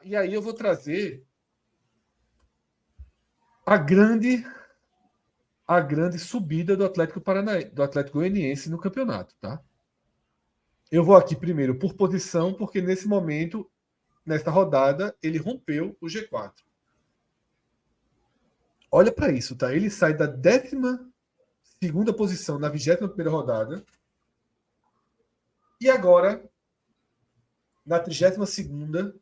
E aí eu vou trazer a grande subida do Atlético Paranaense, do Atlético Goianiense no campeonato, tá? Eu vou aqui primeiro por posição, porque nesse momento, nesta rodada, ele rompeu o G4. Olha para isso, tá? Ele sai da 12ª posição na 21ª rodada e agora, na 32ª,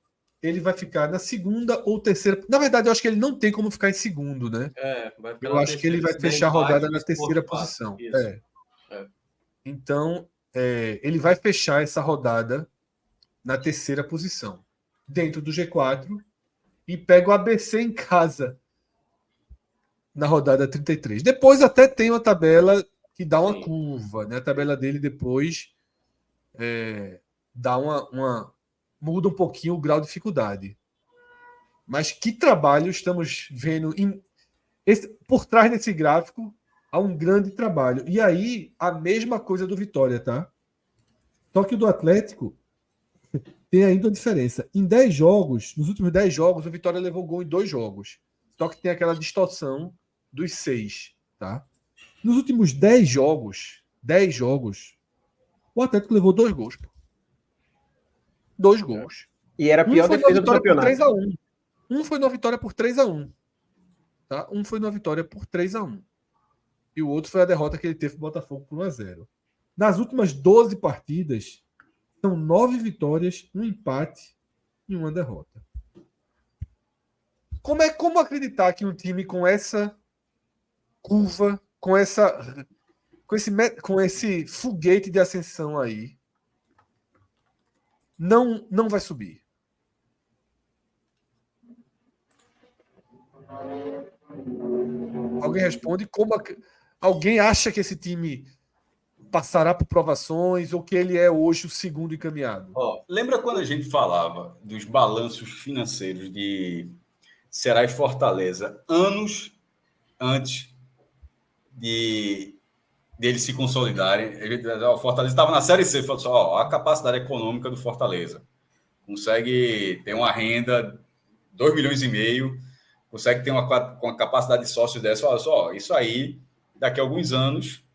ele vai ficar na segunda ou terceira. Na verdade, eu acho que ele não tem como ficar em segundo, né? Vai ficar Eu acho que ele vai fechar a rodada na terceira posição. Então, ele vai fechar essa rodada na terceira posição, dentro do G4, e pega o ABC em casa na rodada 33. Depois até tem uma tabela que dá uma curva, né? A tabela dele depois dá muda um pouquinho o grau de dificuldade. Mas que trabalho estamos vendo por trás desse gráfico? Há um grande trabalho. E aí, a mesma coisa do Vitória, tá? Só que o do Atlético tem ainda uma diferença. Em 10 jogos, nos últimos 10 jogos, o Vitória levou gol em 2 jogos. Só que tem aquela distorção dos 6, tá? Nos últimos 10 jogos, o Atlético levou 2 gols. 2 gols. E era a pior defesa do campeonato. 3-1. Um foi numa vitória por 3-1. Tá? Um foi numa vitória por 3-1. E o outro foi a derrota que ele teve pro Botafogo por 1-0. Nas últimas 12 partidas, são 9 vitórias, 1 empate e 1 derrota. Como acreditar que um time com essa curva, com esse foguete de ascensão aí, não vai subir? Alguém responde? Alguém acha que esse time passará por provações ou que ele é hoje o segundo encaminhado? Lembra quando a gente falava dos balanços financeiros de Ceará e Fortaleza anos antes de eles se consolidarem? O Fortaleza estava na Série C, falou só, a capacidade econômica do Fortaleza. Consegue ter uma renda 2,5 milhões, consegue ter uma capacidade de sócio dessa. Olha só, isso aí, daqui a alguns anos,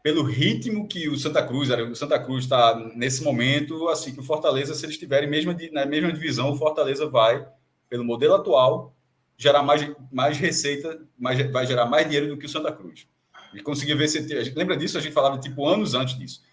pelo ritmo que o Santa Cruz está nesse momento, assim que o Fortaleza, se eles estiverem na mesma divisão, o Fortaleza vai, pelo modelo atual, gerar mais receita, vai gerar mais dinheiro do que o Santa Cruz. E conseguir ver se... Lembra disso? A gente falava anos antes disso.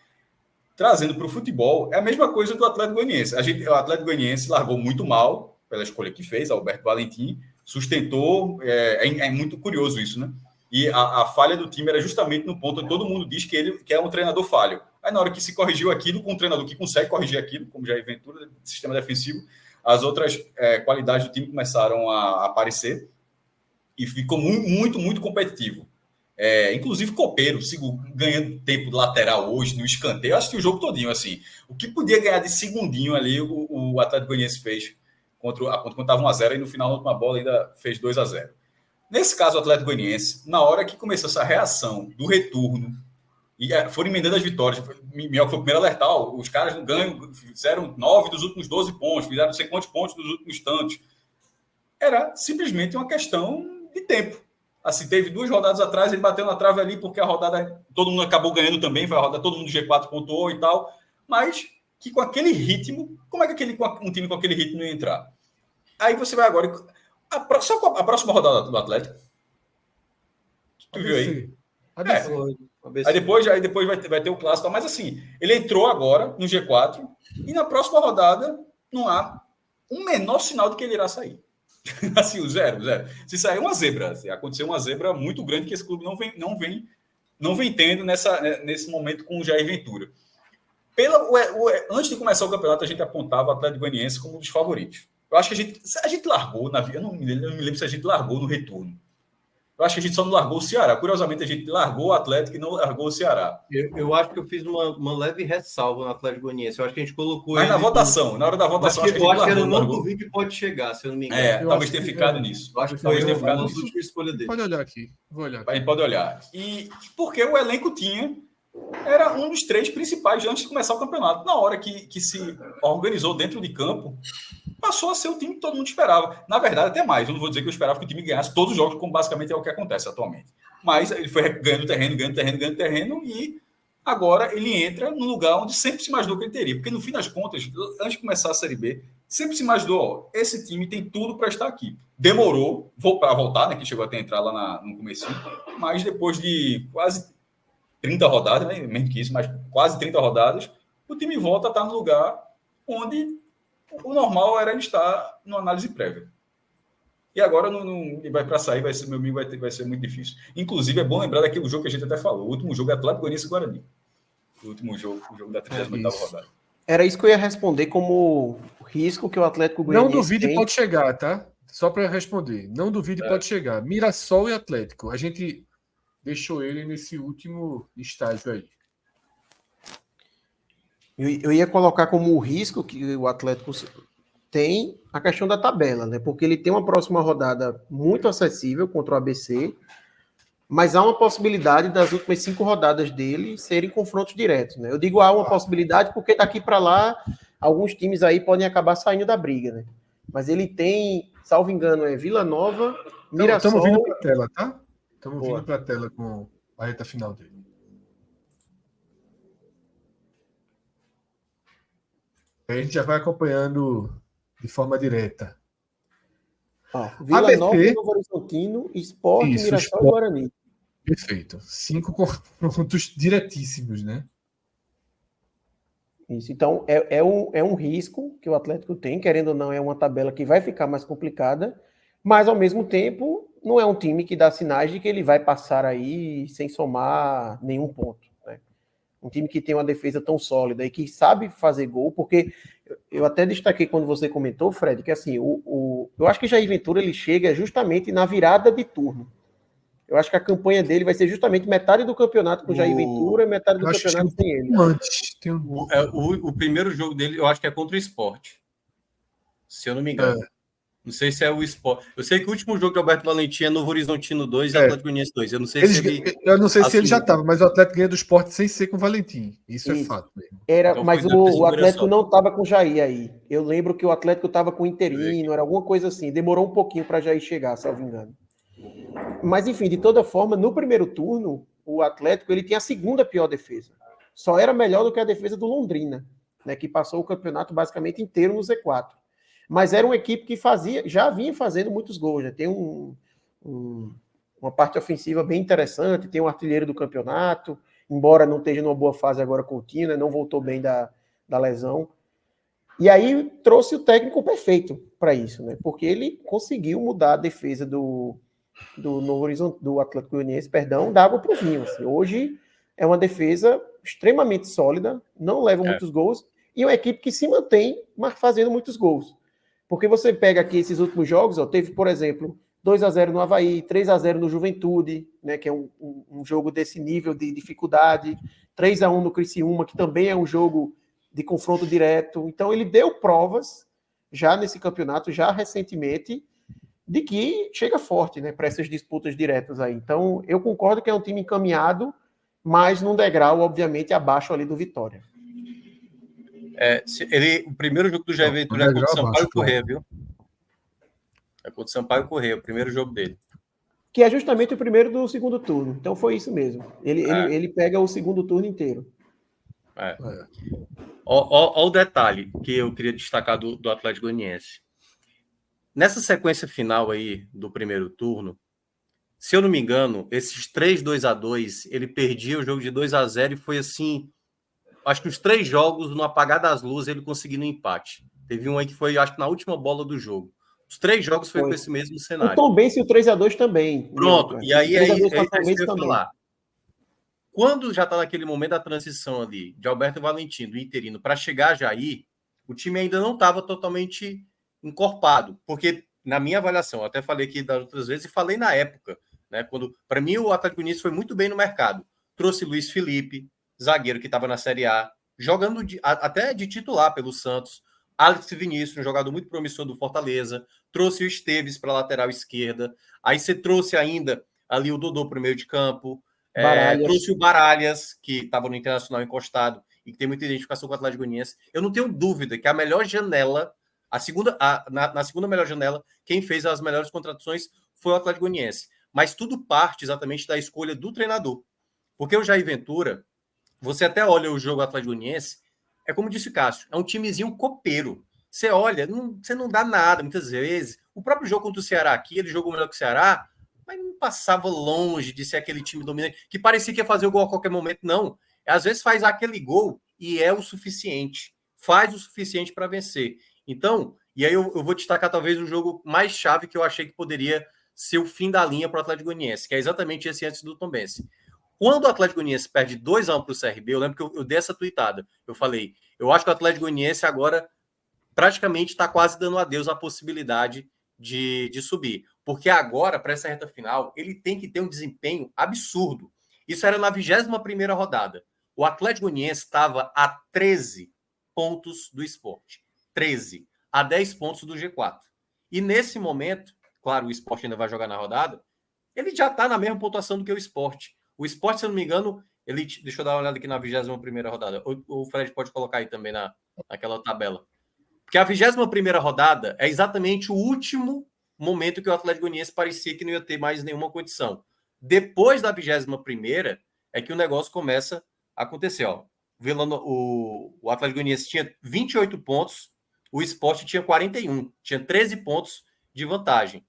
Trazendo para o futebol, é a mesma coisa do Atlético Goianiense. O Atlético Goianiense largou muito mal pela escolha que fez, Alberto Valentim, sustentou, é muito curioso isso, né? E a falha do time era justamente no ponto onde todo mundo diz que é um treinador falho. Aí na hora que se corrigiu aquilo, com um treinador que consegue corrigir aquilo, como Jair Ventura, sistema defensivo, as outras qualidades do time começaram a aparecer e ficou muito, muito competitivo. Inclusive Copeiro, ganhando tempo de lateral hoje, no escanteio, eu assisti o jogo todinho, assim. O que podia ganhar de segundinho ali, o Atlético Goianiense fez quando estava 1-0 e no final, na última bola, ainda fez 2-0. Nesse caso, o Atlético Goianiense, na hora que começou essa reação do retorno, e foram emendando as vitórias, Minhoca foi o primeiro a alertar, os caras não ganham, fizeram 9 dos últimos 12 pontos, fizeram não sei quantos pontos dos últimos tantos. Era simplesmente uma questão de tempo. Assim, teve 2 rodadas atrás, ele bateu na trave ali, porque a rodada, todo mundo acabou ganhando também, foi a rodada, todo mundo G4 pontuou e tal, mas que com aquele ritmo, como é que um time com aquele ritmo ia entrar? Aí você vai agora... Só a próxima rodada do Atlético. Tu viu aí? Aí depois vai ter o clássico. Mas assim, ele entrou agora no G4 e na próxima rodada não há um menor sinal de que ele irá sair. Assim, o zero. Se sair uma zebra, aconteceu uma zebra muito grande que esse clube não vem tendo nesse momento com o Jair Ventura. Antes de começar o campeonato, a gente apontava o Atlético Goianiense como um dos favoritos. Eu acho que a gente largou eu não me lembro se a gente largou no retorno. Eu acho que a gente só não largou o Ceará. Curiosamente, a gente largou o Atlético e não largou o Ceará. Eu acho que eu fiz uma leve ressalva no Atlético Goianiense. Eu acho que a gente colocou. Mas na hora da votação, acho que eu não duvido que pode chegar, se eu não me engano. Talvez tenha ficado nisso. Eu acho que talvez tenha ficado nisso. Escolha dele. Pode olhar aqui. Vou olhar. A gente pode olhar. E porque o elenco era um dos 3 principais antes de começar o campeonato. Na hora que se organizou dentro de campo, passou a ser o time que todo mundo esperava. Na verdade, até mais. Eu não vou dizer que eu esperava que o time ganhasse todos os jogos, como basicamente é o que acontece atualmente. Mas ele foi ganhando terreno, e agora ele entra no lugar onde sempre se imaginou que ele teria. Porque no fim das contas, antes de começar a Série B, sempre se imaginou, ó, esse time tem tudo para estar aqui. Demorou para voltar, né, que chegou até a entrar lá no começo, mas depois de quase 30 rodadas, né, menos que isso, mas quase 30 rodadas, o time volta a estar no lugar onde o normal era ele estar numa análise prévia. E agora ele vai para sair, meu amigo, vai ser muito difícil. Inclusive, é bom lembrar daquele jogo que a gente até falou. O último jogo é Atlético Goianiense e Guarani. O último jogo, o jogo da 38ª rodada. Era isso que eu ia responder como risco que o Atlético Goianiense Não duvide, tem. pode chegar, tá? Só para responder. Não duvide, pode chegar. Mirassol e Atlético. A gente deixou ele nesse último estágio aí. Eu ia colocar como risco que o Atlético tem a questão da tabela, né? Porque ele tem uma próxima rodada muito acessível contra o ABC, mas há uma possibilidade das últimas 5 rodadas dele serem confrontos diretos, né? Eu digo há uma possibilidade porque daqui para lá alguns times aí podem acabar saindo da briga, né? Mas ele tem, salvo engano, Vila Nova, Mirassol... Estamos vindo para a tela, tá? Estamos vindo para a tela com a reta final dele. A gente já vai acompanhando de forma direta. Vila ABC, Nova, Novo Horizontino, Sport, Mirassol e Guarani. Perfeito. 5 confrontos diretíssimos, né? Isso. Então, é um risco que o Atlético tem, querendo ou não, é uma tabela que vai ficar mais complicada, mas, ao mesmo tempo, não é um time que dá sinais de que ele vai passar aí sem somar nenhum ponto, né? Um time que tem uma defesa tão sólida e que sabe fazer gol, porque eu até destaquei quando você comentou, Fred, que assim, eu acho que Jair Ventura ele chega justamente na virada de turno. Eu acho que a campanha dele vai ser justamente metade do campeonato com Jair Ventura e metade do campeonato sem ele. Antes. O primeiro jogo dele, eu acho que é contra o Sport. Se eu não me engano. Não sei se é o Sport. Eu sei que o último jogo de Alberto Valentim é Novo Horizontino 2 e Atlético Goianiense 2. Eu não sei se ele... Eu não sei se ele já estava, mas o Atlético ganha do Sport sem ser com o Valentim. Isso é fato mesmo. Então, mas o Atlético não estava com o Jair aí. Eu lembro que o Atlético estava com o interino, era alguma coisa assim. Demorou um pouquinho para Jair chegar, se eu não me engano. Mas, enfim, de toda forma, no primeiro turno, o Atlético ele tinha a segunda pior defesa. Só era melhor do que a defesa do Londrina, né, que passou o campeonato basicamente inteiro no Z4. Mas era uma equipe que já vinha fazendo muitos gols. Já tem uma parte ofensiva bem interessante, tem um artilheiro do campeonato, embora não esteja numa boa fase agora com o Tino, né, não voltou bem da lesão. E aí trouxe o técnico perfeito para isso, né, porque ele conseguiu mudar a defesa do Novo Horizonte, do Atlético Goianiense, da água para o vinho. Assim. Hoje é uma defesa extremamente sólida, não leva muitos gols, e uma equipe que se mantém fazendo muitos gols. Porque você pega aqui esses últimos jogos, teve, por exemplo, 2-0 no Avaí, 3-0 no Juventude, né, que é um jogo desse nível de dificuldade, 3-1 no Criciúma, que também é um jogo de confronto direto. Então ele deu provas, já nesse campeonato, já recentemente, de que chega forte, né, para essas disputas diretas aí. Então, eu concordo que é um time encaminhado, mas num degrau, obviamente, abaixo ali do Vitória. O primeiro jogo do Jair Ventura é contra o Sampaio Corrêa, viu? É contra o Sampaio Corrêa, o primeiro jogo dele. Que é justamente o primeiro do segundo turno. Então, foi isso mesmo. Ele pega o segundo turno inteiro. Olha o detalhe que eu queria destacar do Atlético Goianiense. Nessa sequência final aí do primeiro turno, se eu não me engano, esses 3-2-2, ele perdia o jogo de 2-0 e foi assim, acho que os 3 jogos, no apagar das luzes, ele conseguiu um empate. Teve um aí que foi, acho que na última bola do jogo. Os 3 jogos foi com esse mesmo cenário. O Tombense e o 3-2 também. Pronto, e aí é isso que eu ia também. falar. Quando já está naquele momento da transição ali, de Alberto Valentim, do interino, para chegar a Jair, o time ainda não estava totalmente encorpado, porque na minha avaliação, eu até falei aqui das outras vezes e falei na época, né, quando para mim o Atlético Goianiense foi muito bem no mercado, trouxe Luiz Felipe, zagueiro que estava na Série A, jogando até de titular pelo Santos, Alex Vinícius, um jogador muito promissor do Fortaleza, trouxe o Esteves para a lateral esquerda, aí você trouxe ainda ali o Dodô para o meio de campo, trouxe o Baralhas, que estava no Internacional encostado e que tem muita identificação com o Atlético Goianiense. Eu não tenho dúvida que a melhor janela Na segunda melhor janela, quem fez as melhores contratações foi o Atlético Goianiense. Mas tudo parte exatamente da escolha do treinador. Porque o Jair Ventura, você até olha o jogo Atlético Goianiense, é como disse o Cássio, é um timezinho copeiro. Você olha, você não dá nada muitas vezes. O próprio jogo contra o Ceará aqui, ele jogou melhor que o Ceará, mas não passava longe de ser aquele time dominante, que parecia que ia fazer o gol a qualquer momento, não. Às vezes faz aquele gol e é o suficiente. Faz o suficiente para vencer. Então, e aí eu vou destacar talvez o jogo mais chave que eu achei que poderia ser o fim da linha para o Atlético Goianiense, que é exatamente esse antes do Tombense. Quando o Atlético Goianiense perde 2-1 para o CRB, eu lembro que eu dei essa tuitada. Eu falei, eu acho que o Atlético Goianiense agora praticamente está quase dando adeus à possibilidade de subir. Porque agora, para essa reta final, ele tem que ter um desempenho absurdo. Isso era na 21ª rodada. O Atlético Goianiense estava a 13 pontos do Sport. 13. A 10 pontos do G4. E nesse momento, claro, o Sport ainda vai jogar na rodada, ele já está na mesma pontuação do que o Sport. O Sport, se eu não me engano, deixa eu dar uma olhada aqui na 21ª rodada. O Fred pode colocar aí também naquela tabela. Porque a 21ª rodada é exatamente o último momento que o Atlético Goianiense parecia que não ia ter mais nenhuma condição. Depois da 21ª é que o negócio começa a acontecer. Ó. O Atlético Goianiense tinha 28 pontos, o Sport tinha 41, tinha 13 pontos de vantagem.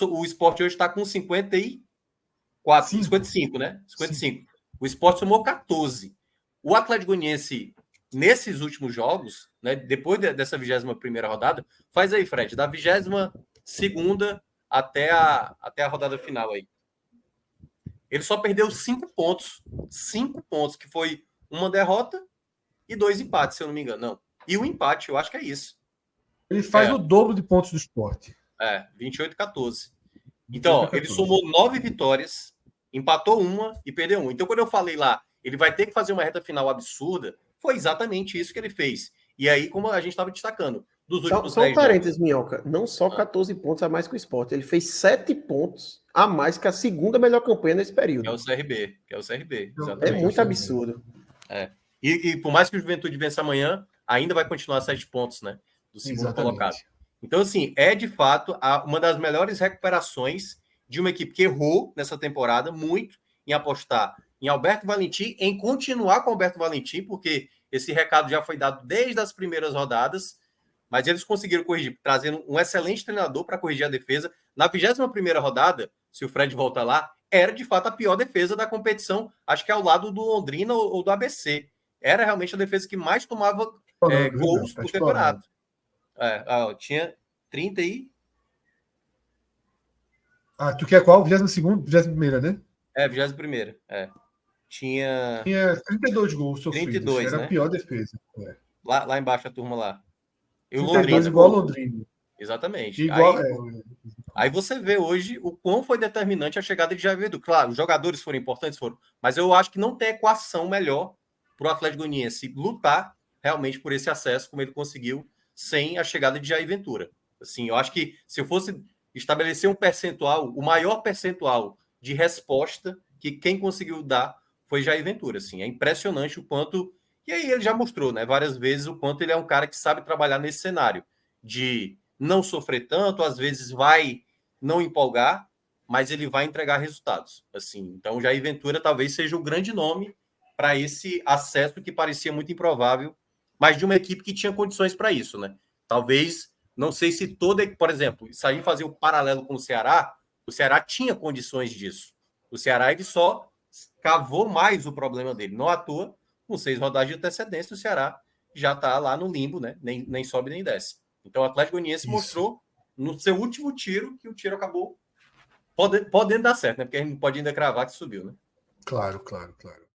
O Sport hoje está com 55, né? 55. Sim. O Sport somou 14. O Atlético Goianiense, nesses últimos jogos, né, depois dessa 21ª rodada, faz aí, Fred, da 22ª até a rodada final aí. Ele só perdeu 5 pontos. 5 pontos, que foi uma derrota e 2 empates, se eu não me engano. Não. E o empate, eu acho que é isso. Ele faz o dobro de pontos do Sport. 28-14. Então, ó, ele somou 9 vitórias, empatou uma e perdeu uma. Então, quando eu falei lá, ele vai ter que fazer uma reta final absurda, foi exatamente isso que ele fez. E aí, como a gente estava destacando, dos últimos 10 Só um parênteses, Minhoca. Não só 14 pontos a mais que o Sport. Ele fez 7 pontos a mais que a segunda melhor campanha nesse período. Que é o CRB. Exatamente. É muito absurdo. E por mais que o Juventude vença amanhã, ainda vai continuar 7 pontos, né? Do segundo colocado. Então, assim, é de fato uma das melhores recuperações de uma equipe que errou nessa temporada muito em apostar em Alberto Valentim, em continuar com Alberto Valentim, porque esse recado já foi dado desde as primeiras rodadas, mas eles conseguiram corrigir, trazendo um excelente treinador para corrigir a defesa. Na 21ª rodada, se o Fred volta lá, era de fato a pior defesa da competição, acho que ao lado do Londrina ou do ABC. Era realmente a defesa que mais tomava gols do campeonato. Tinha 30 e... tu quer qual? 22ª? 21ª, né? 21ª. Tinha 32 gols sofridos. 32, era né? A pior defesa. Lá embaixo a turma lá. E o Londrina, igual ao Londrina. Exatamente. Igual, aí você vê hoje o quão foi determinante a chegada de Jair Ventura. Claro, os jogadores foram importantes, mas eu acho que não tem equação melhor para o Atlético Goianiense lutar realmente por esse acesso, como ele conseguiu, sem a chegada de Jair Ventura. Assim, eu acho que se eu fosse estabelecer um percentual, o maior percentual de resposta que quem conseguiu dar foi Jair Ventura. Assim, é impressionante o quanto... E aí ele já mostrou, né, várias vezes o quanto ele é um cara que sabe trabalhar nesse cenário de não sofrer tanto, às vezes vai não empolgar, mas ele vai entregar resultados. Assim, então, Jair Ventura talvez seja o grande nome para esse acesso que parecia muito improvável, mas de uma equipe que tinha condições para isso, né? Talvez, não sei se toda, por exemplo, se a gente fazer o paralelo com o Ceará tinha condições disso. O Ceará, ele só cavou mais o problema dele. Não à toa, com 6 rodadas de antecedência, o Ceará já está lá no limbo, né? Nem sobe nem desce. Então, o Atlético Goianiense mostrou no seu último tiro que o tiro acabou podendo dar certo, né? Porque a gente não pode ainda cravar que subiu, né? Claro.